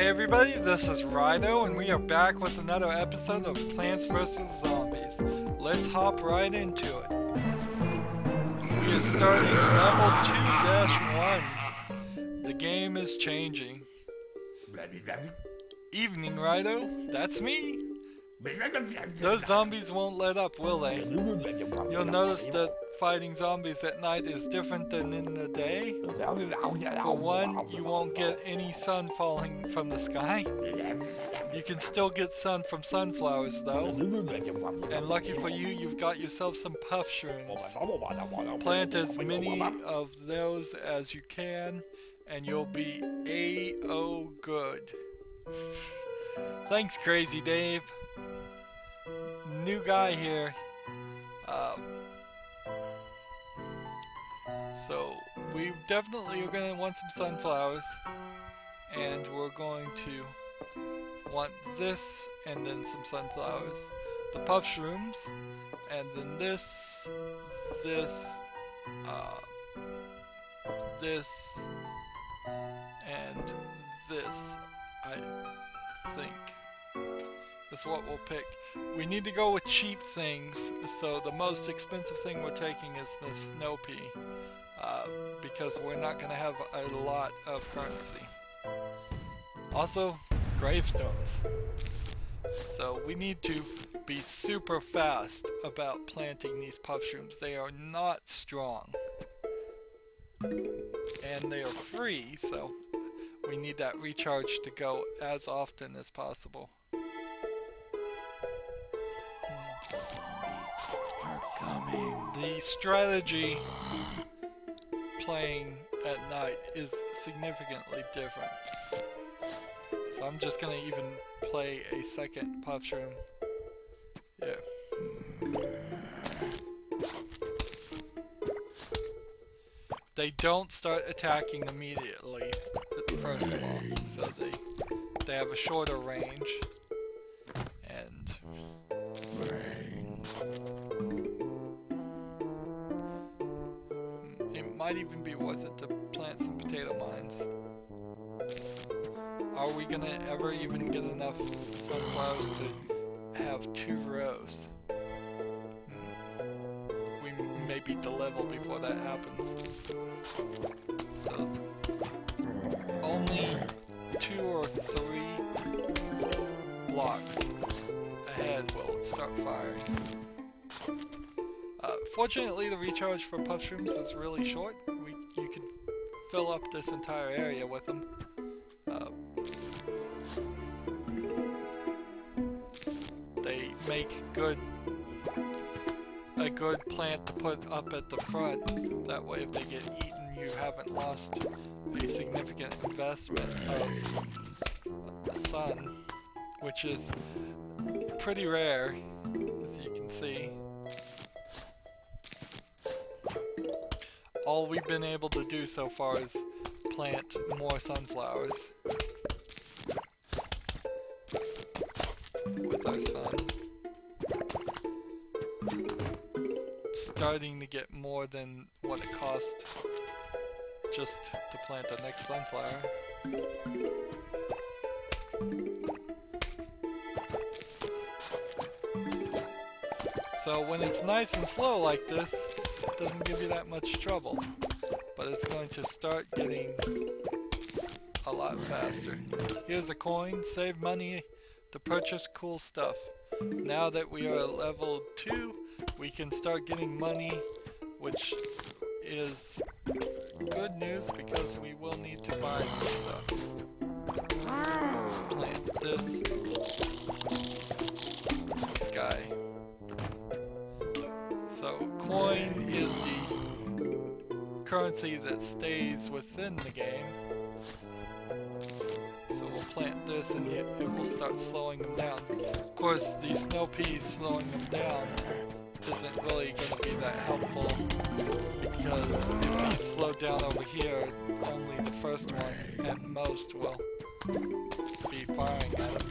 Hey everybody, this is Rydo, and we are back with another episode of Plants vs. Zombies. Let's hop right into it. We are starting level 2-1. The game is changing. Evening, Rydo. That's me. Those zombies won't let up, will they? You'll notice that fighting zombies at night is different than in the day. For one, you won't get any sun falling from the sky. You can still get sun from sunflowers though. And lucky for you, you've got yourself some puff shrooms. Plant as many of those as you can, and you'll be A-O good. Thanks, Crazy Dave. New guy here. So we definitely are going to want some sunflowers, and we're going to want this and then some sunflowers, the puff shrooms, and then this, this, and this, I think. That's what we'll pick. We need to go with cheap things, so the most expensive thing we're taking is the snow pea, because we're not going to have a lot of currency. Also, gravestones. So we need to be super fast about planting these puff shrooms. They are not strong. And they are free, so we need that recharge to go as often as possible. The strategy playing at night is significantly different. So I'm just gonna even play a second puff shroom. Yeah. They don't start attacking immediately, first of all, so they have a shorter range, and it might even be worth it to plant some potato mines. Are we gonna ever even get enough sunflowers to have 2 rows? We may beat the level before that happens. So, only 2 or 3 blocks ahead will it start firing. Fortunately, the recharge for puff shrooms is really short. You can fill up this entire area with them. They make a good plant to put up at the front. That way, if they get eaten, you haven't lost a significant investment of the sun, which is pretty rare, as you can see. All we've been able to do so far is plant more sunflowers with our sun. Starting to get more than what it cost just to plant the next sunflower. So when it's nice and slow like this, it doesn't give you that much trouble, but it's going to start getting a lot faster. Here's a coin, save money to purchase cool stuff. Now that we are at level 2, we can start getting money, which is good news because we will need to buy some stuff. Plant this guy. So coin is the currency that stays within the game. So we'll plant this and it will start slowing them down. Of course, the snow peas slowing them down isn't really going to be that helpful, because if you slow down over here, only the first one at most will be firing at them.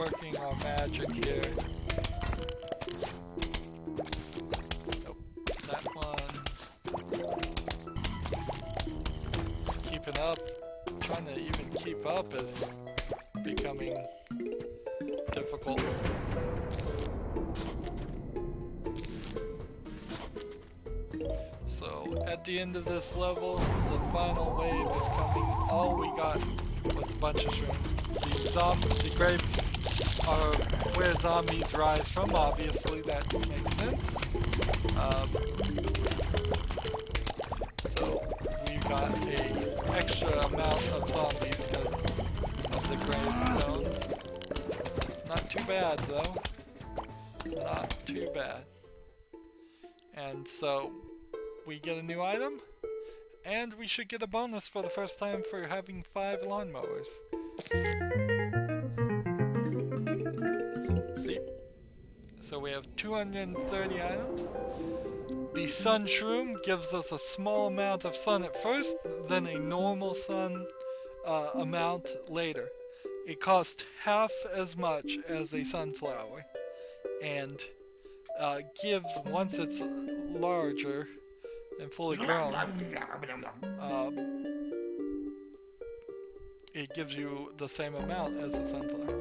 working our magic here. Nope, that one. Keeping up, trying to even keep up is becoming difficult. So at the end of this level, the final wave is coming. All we got was a bunch of shrooms. The graves are where zombies rise from, obviously that makes sense. So we got an extra amount of zombies because of the gravestones. Not too bad though. Not too bad. And so we get a new item, and we should get a bonus for the first time for having 5 lawnmowers. See? So we have 230 items. The sun shroom gives us a small amount of sun at first, then a normal sun amount later. It costs half as much as a sunflower, and gives, once it's larger and fully grown, it gives you the same amount as the sunflower.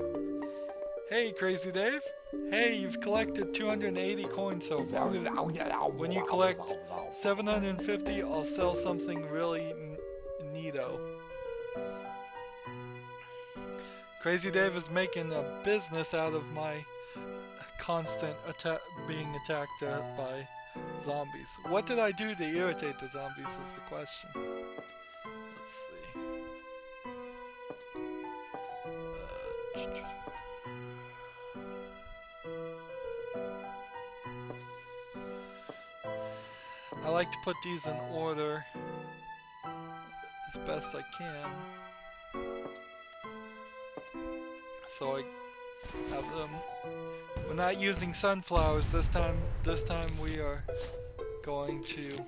Hey, Crazy Dave. Hey, you've collected 280 coins so far. When you collect 750, I'll sell something really neato. Crazy Dave is making a business out of my constant being attacked by zombies. What did I do to irritate the zombies is the question. Let's see. I like to put these in order as best I can. So I have them. We're not using sunflowers this time. This time we are going to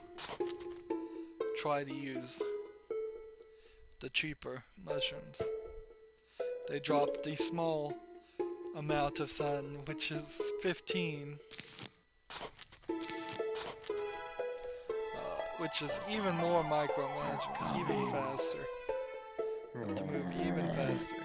try to use the cheaper mushrooms. They drop the small amount of sun, which is 15, which is even more micromanagement, even faster. Have to move even faster.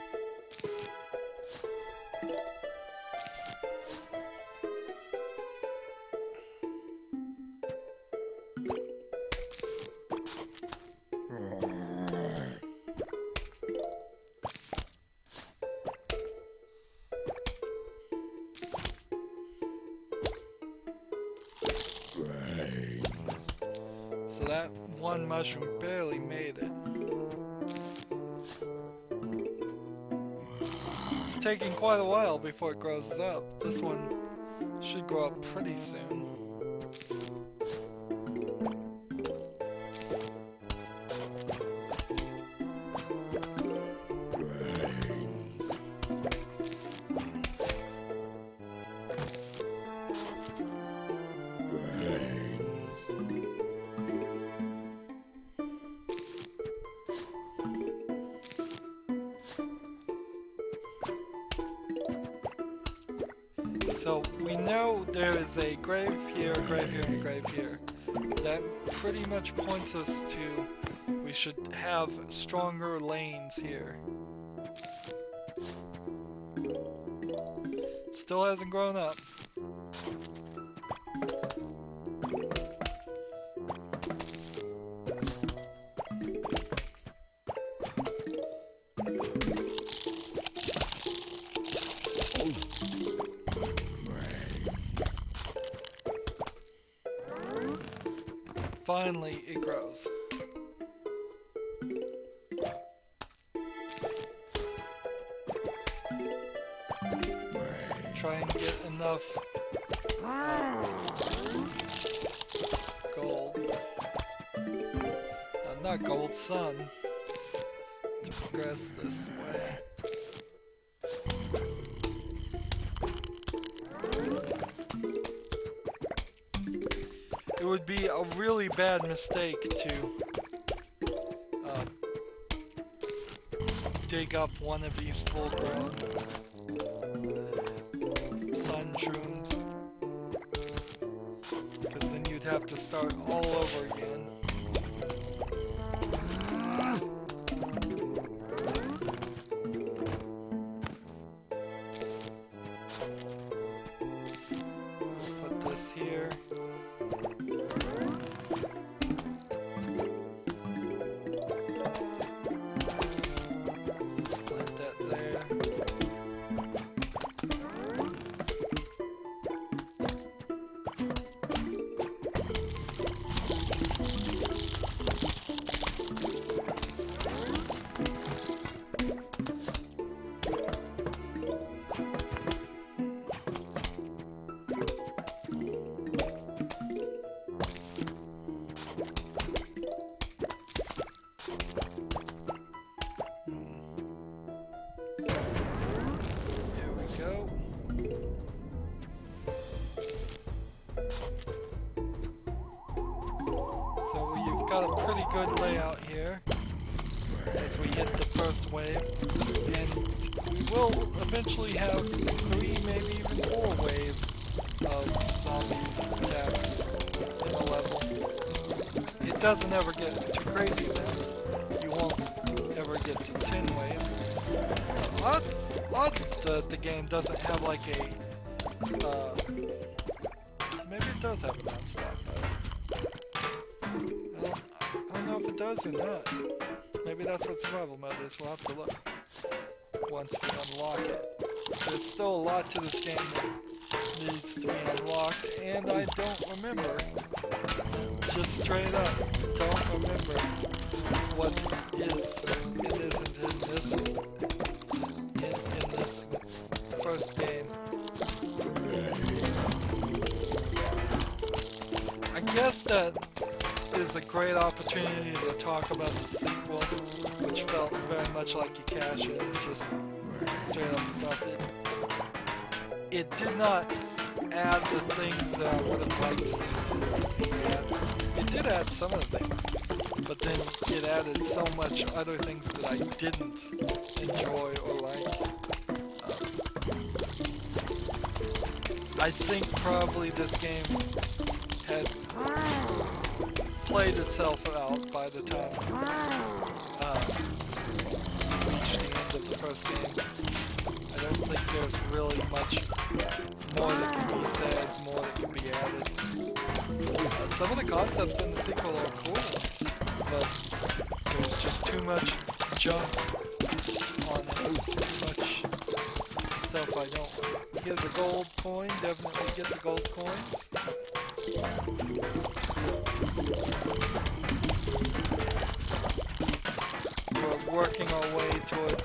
So that one mushroom barely made it. It's taking quite a while before it grows up. This one should grow up pretty soon. So we know there is a grave here, a grave here, and a grave here. That pretty much points us to we should have stronger lanes here. Still hasn't grown up. Finally, it grows. Try and get enough gold. Not gold, sun. To progress this way. It would be a really bad mistake to dig up one of these full grown have to start all over again. Put this here. Plant that there. Go. So you've got a pretty good layout here as we hit the first wave, and we will eventually have 3, maybe even 4 waves of zombie attacks in the level. It doesn't ever get too crazy then. You won't ever get to 10 waves. Odd that the game doesn't have like a, maybe it does have a non-stop mode. I don't know if it does or not. Maybe that's what survival mode is. We'll have to look once we unlock it. There's still a lot to this game that needs to be unlocked, and I don't remember. Just straight up, don't remember what is and isn't in this first game. I guess that is a great opportunity to talk about the sequel, which felt very much like you cash in, just straight up stuff it. It did not add the things that I would have liked to see add. It did add some of the things, but then it added so much other things that I didn't enjoy or like. I think probably this game had played itself out by the time we reached the end of the first game. I don't think there's really much more that can be said, more that can be added. Some of the concepts in the sequel are cool, but there's just too much junk on it, too much stuff I don't like. Here's a gold coin, definitely get the gold coin. We're working our way towards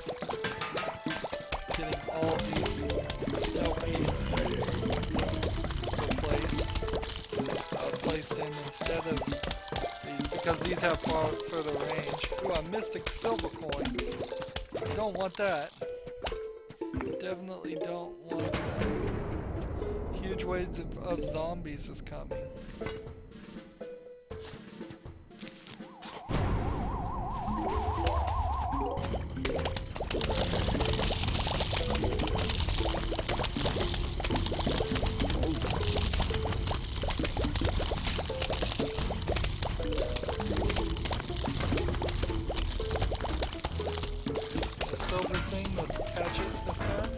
getting all these snow peas placed in instead of these, because these have far further range. Ooh, a mystic silver coin. I don't want that. Definitely don't want that. Huge waves of zombies is coming. Silver thing, let's catch it this time.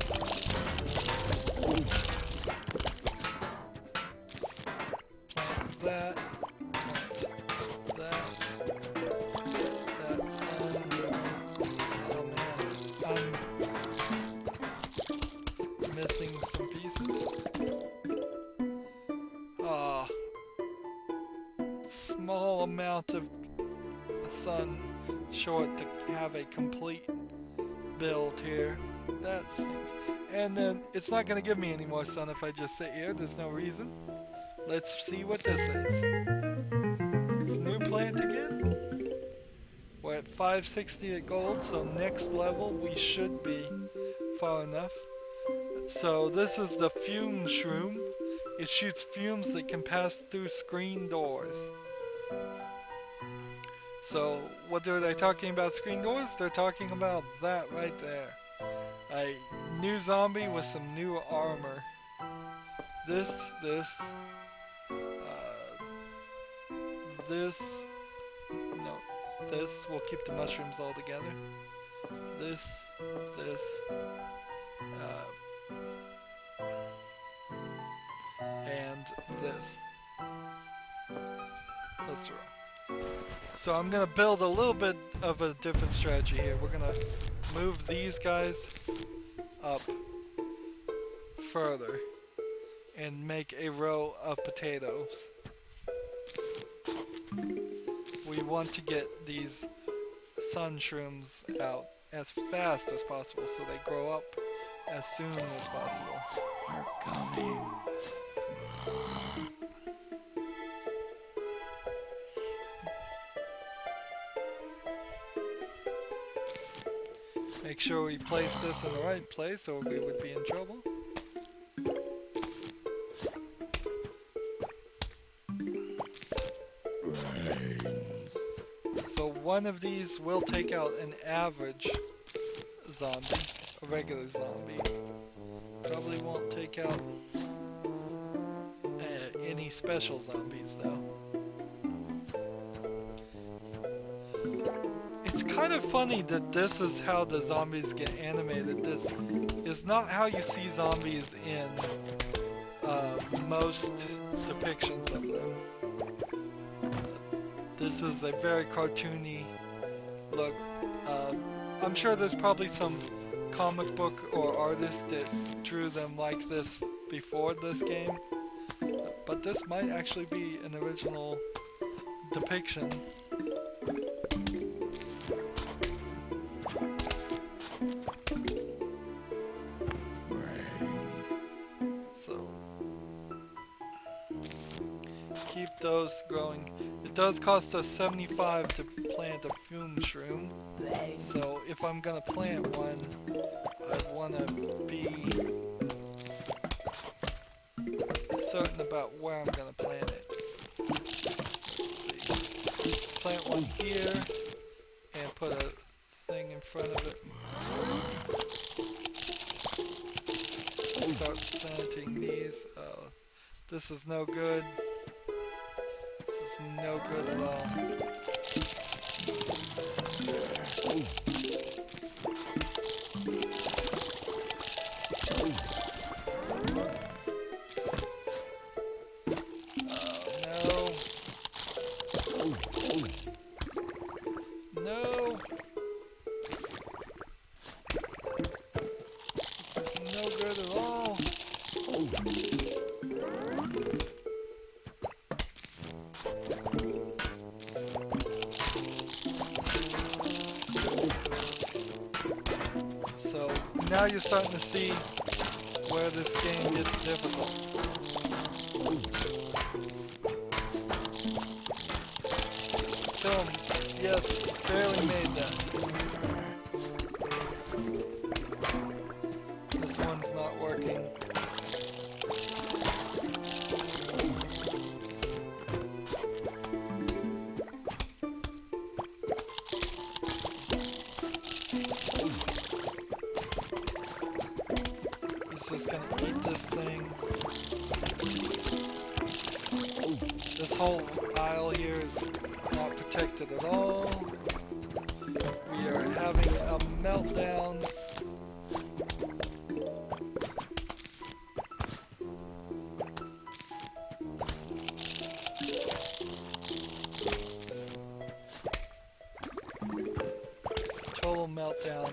Plant that. Plant that. Oh man, I'm missing some pieces. Ah, small amount of sun short to have a complete build here. That stinks. And then it's not going to give me any more sun if I just sit here. There's no reason. Let's see what this is. It's new plant again. We're at 560 at gold, so next level we should be far enough. So this is the fume shroom. It shoots fumes that can pass through screen doors. So, what are they talking about screen doors? They're talking about that right there. A new zombie with some new armor. This, this. No, this. We'll keep the mushrooms all together. This. And this. That's right. So I'm gonna build a little bit of a different strategy here. We're gonna move these guys up further and make a row of potatoes. We want to get these sun shrooms out as fast as possible so they grow up as soon as possible. We're coming. Make sure we place this in the right place or we would be in trouble. Brains. So one of these will take out an average zombie, a regular zombie. Probably won't take out any special zombies though. It's kind of funny that this is how the zombies get animated. This is not how you see zombies in most depictions of them. This is a very cartoony look. I'm sure there's probably some comic book or artist that drew them like this before this game, but this might actually be an original depiction. So keep those growing. It does cost us 75 to plant a fume shroom. So if I'm gonna plant one, I'd wanna be certain about where I'm gonna plant it. Let's see. Plant one here and put a thing in front of it. Start planting these. This is no good. This is no good at all. No. This is no good at all. So now you're starting to see where this game gets difficult. Boom. Yes, barely made that. This one's not working. He's just gonna eat this thing. This whole aisle here is not protected at all. We are having a meltdown. Total meltdown.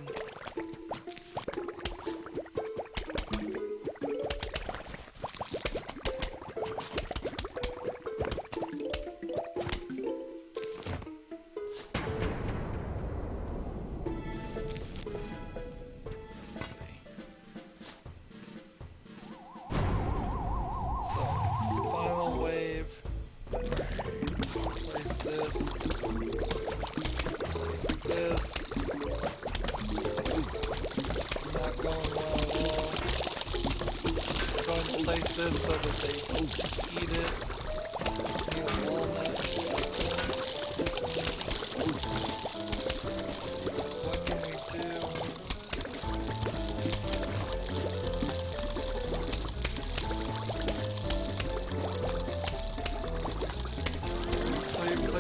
Place this so that they eat it. Eat a walnut. What can we do? So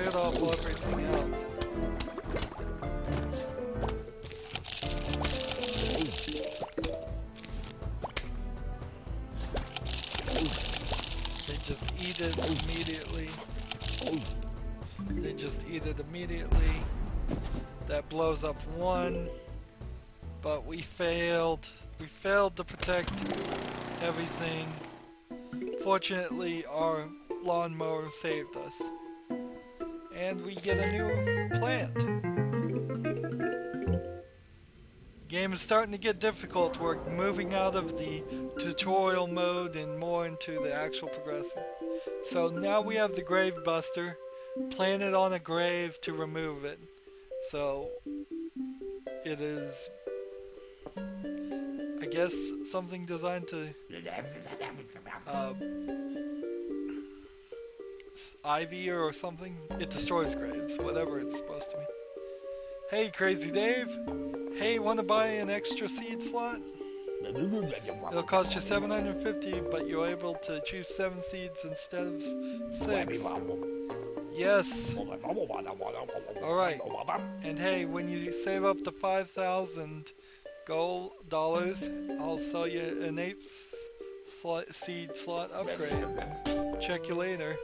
it immediately. They just eat it immediately. That blows up one, but we failed. We failed to protect everything. Fortunately, our lawnmower saved us. And we get a new plant. Game is starting to get difficult. We're moving out of the tutorial mode and more into the actual progressing. So now we have the grave buster. Plant it on a grave to remove it. So it is, I guess, something designed to ivy or something. It destroys graves, whatever it's supposed to be. Hey, Crazy Dave. Hey, want to buy an extra seed slot? It'll cost you $750, but you're able to choose 7 seeds instead of 6. Yes. Alright. And hey, when you save up to 5,000 gold dollars, I'll sell you an 8th seed slot upgrade. Check you later.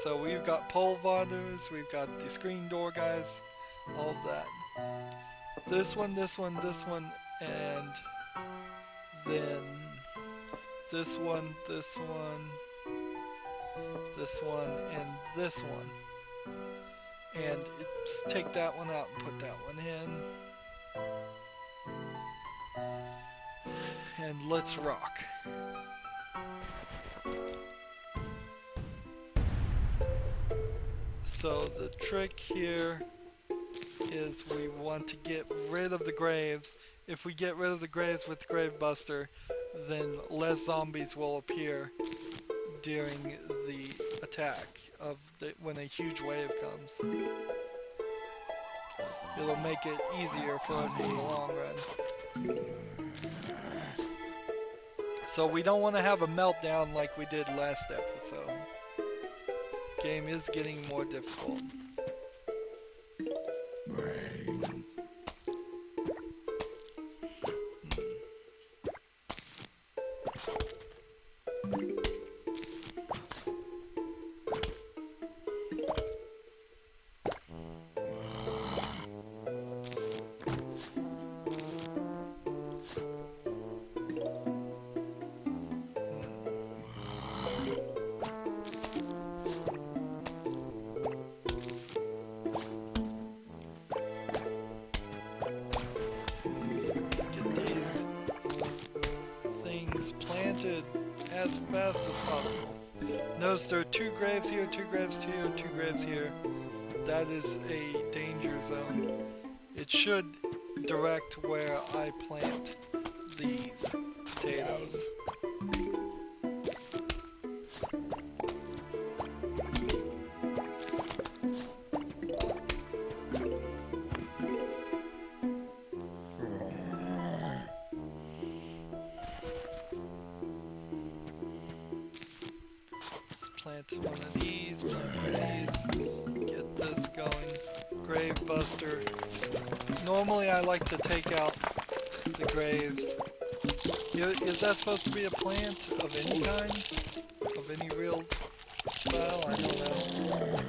So we've got pole vaulters, we've got the screen door guys, all of that. This one, and then this one, and this one. And take that one out and put that one in. And let's rock. So the trick here is we want to get rid of the graves. If we get rid of the graves with the Grave Buster, then less zombies will appear during the attack of when a huge wave comes. It'll make it easier for us in the long run. So we don't want to have a meltdown like we did last episode. Game is getting more difficult. Brains. As fast as possible. Notice there are 2 graves here, 2 graves here, 2 graves here. That is a danger zone. It should direct where I plant these potatoes. Plant one of these, get this going. Grave Buster. Normally I like to take out the graves. Is that supposed to be a plant of any kind? Of any real style? I don't know.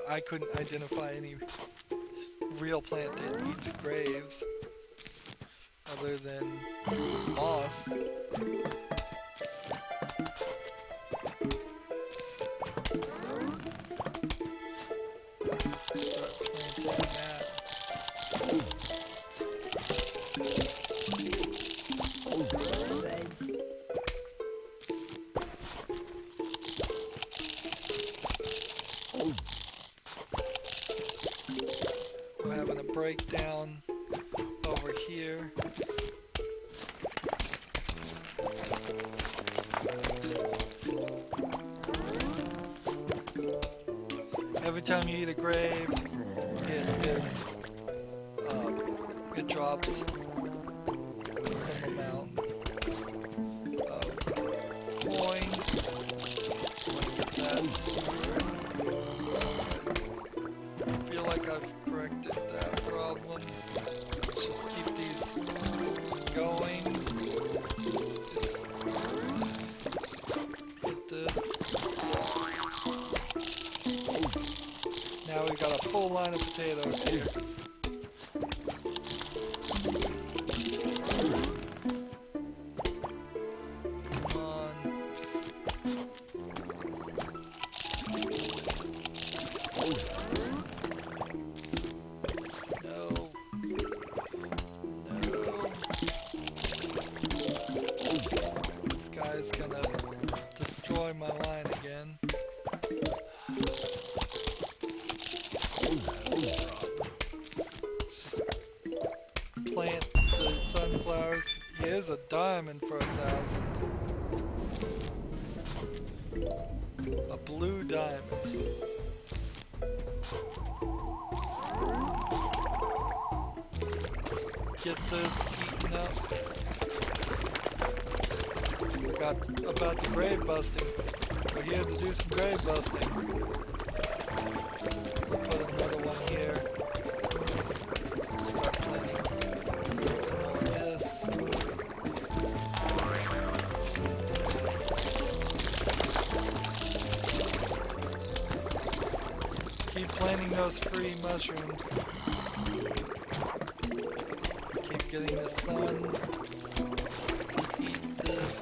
I couldn't identify any real plant that eats graves other than moss. We're having a breakdown over here. Every time you eat a grave, it drops some amount of coins. Get that. I feel like I've corrected that problem. Let's just keep these going. full line of potatoes here. Come on. No. This guy's gonna destroy my line again. Plant the sunflowers. Here's a diamond for 1,000. A blue diamond. Get this eaten up. About the grave busting. We're here to do some grave busting. Put another one here. Start planting some more of this. Keep planting those free mushrooms. Keep getting the sun. Eat this.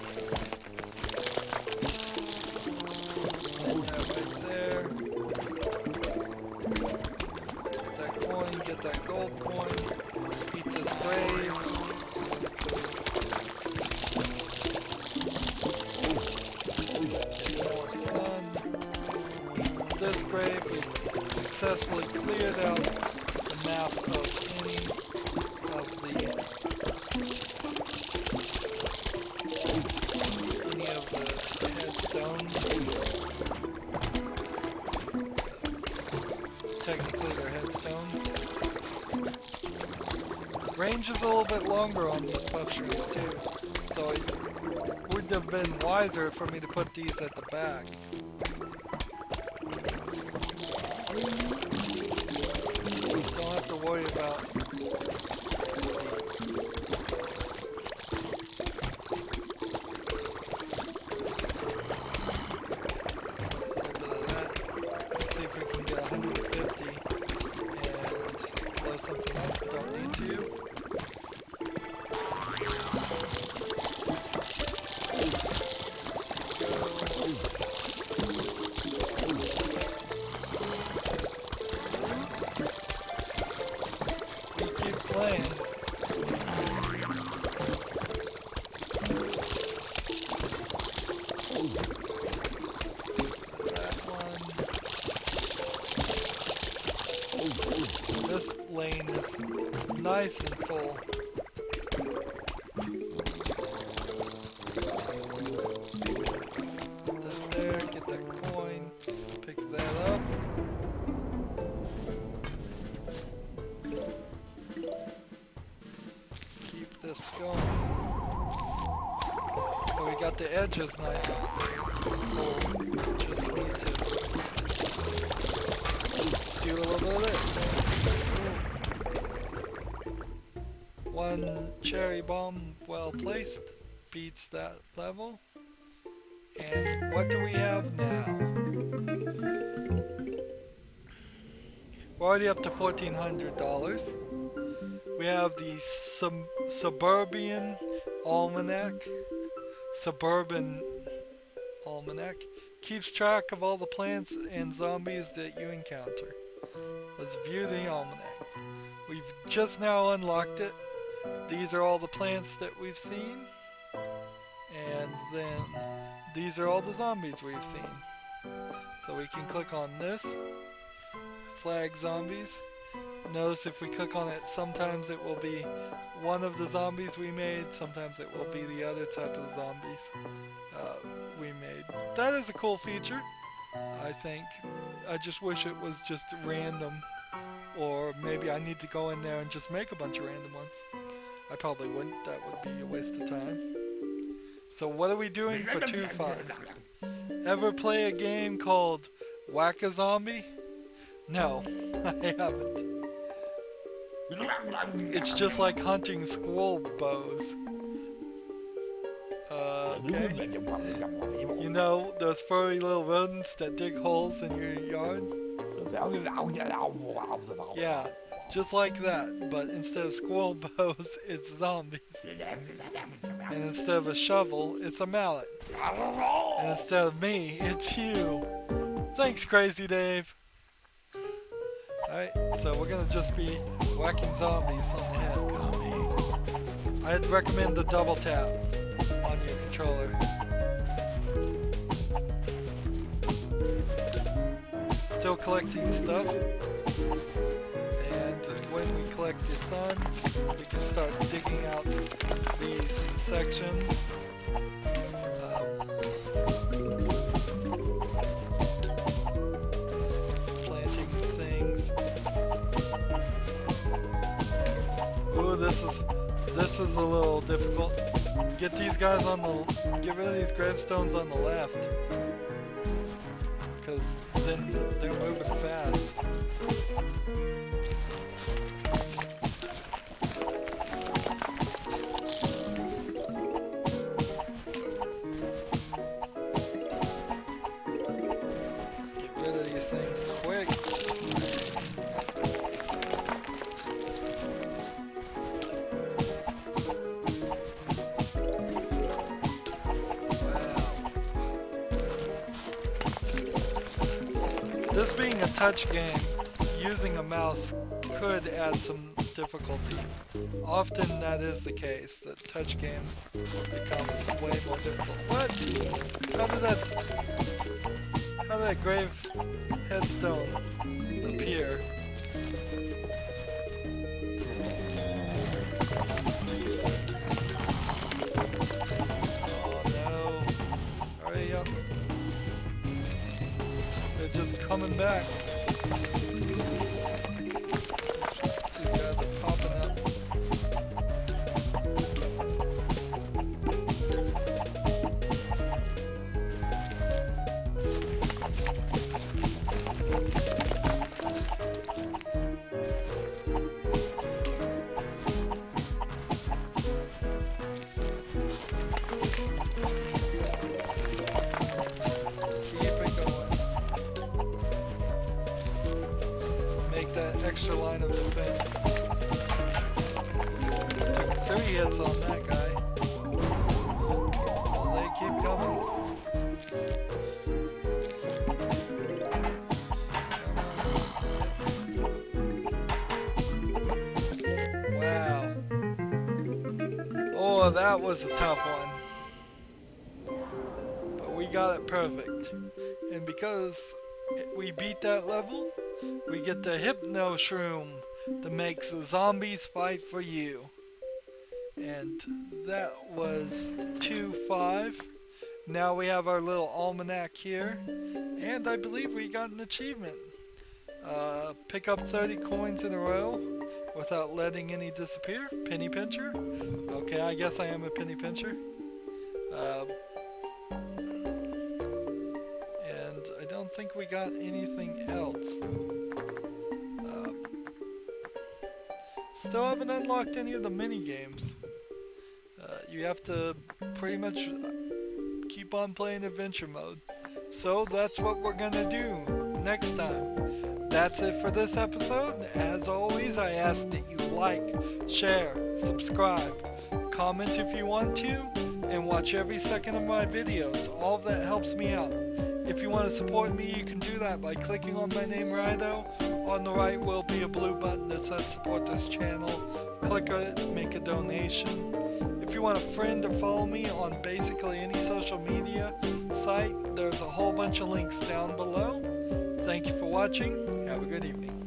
Plant that right there. Get that coin, get that gold coin. Eat this grave. Get more sun. Eat this grave. We've successfully cleared out the map of any of the headstones. Technically they're headstones. Range is a little bit longer on the mushrooms too, so it would have been wiser for me to put these at the back. Don't have to worry about lane is nice and full. Put that there, get that coin, pick that up. Keep this going. So we got the edges nice and full. Just need to do a little bit of this. One cherry bomb well placed beats that level. And what do we have now? We're already up to $1,400. We have the Suburban Almanac. Keeps track of all the plants and zombies that you encounter. Let's view the almanac. We've just now unlocked it. These are all the plants that we've seen. And then these are all the zombies we've seen. So we can click on this. Flag zombies. Notice if we click on it, sometimes it will be one of the zombies we made. Sometimes it will be the other type of zombies we made. That is a cool feature, I think. I just wish it was just random. Or maybe I need to go in there and just make a bunch of random ones. I probably wouldn't. That would be a waste of time. So what are we doing for 2.5? Ever play a game called Whack-A-Zombie? No, I haven't. It's just like hunting squirrel bows. Okay. You know, those furry little rodents that dig holes in your yard? Yeah, just like that, but instead of squirrel bows, it's zombies. And instead of a shovel, it's a mallet. And instead of me, it's you. Thanks, Crazy Dave. Alright, so we're gonna just be whacking zombies on the head. I'd recommend the double tap on your controller. Still collecting stuff. And when we collect the sun, we can start digging out these sections. Planting things. Ooh, this is a little difficult. Get rid of these gravestones on the left. Because then they're moving fast. This being a touch game, using a mouse could add some difficulty. Often that is the case, that touch games become way more difficult. What? How did that grave headstone appear? Oh no. Hurry up. They're just coming back. These guys are popping up. Extra line of defense. Took 3 hits on that guy. Well, they keep coming. Wow. Oh, that was a tough one. But we got it perfect. And because we beat that level, we get the Hypno Shroom that makes the zombies fight for you. And that was 2-5. Now we have our little almanac here. And I believe we got an achievement. Pick up 30 coins in a row without letting any disappear. Penny pincher. Okay, I guess I am a penny pincher. And I don't think we got anything else. Still haven't unlocked any of the mini games. You have to pretty much keep on playing adventure mode. So that's what we're gonna do next time. That's it for this episode. As always, I ask that you like, share, subscribe, comment if you want to, and watch every second of my videos. All of that helps me out. If you want to support me, you can do that by clicking on my name, Rydo. On the right will be a blue button that says support this channel. Click on it, make a donation. If you want a friend or follow me on basically any social media site, there's a whole bunch of links down below. Thank you for watching. Have a good evening.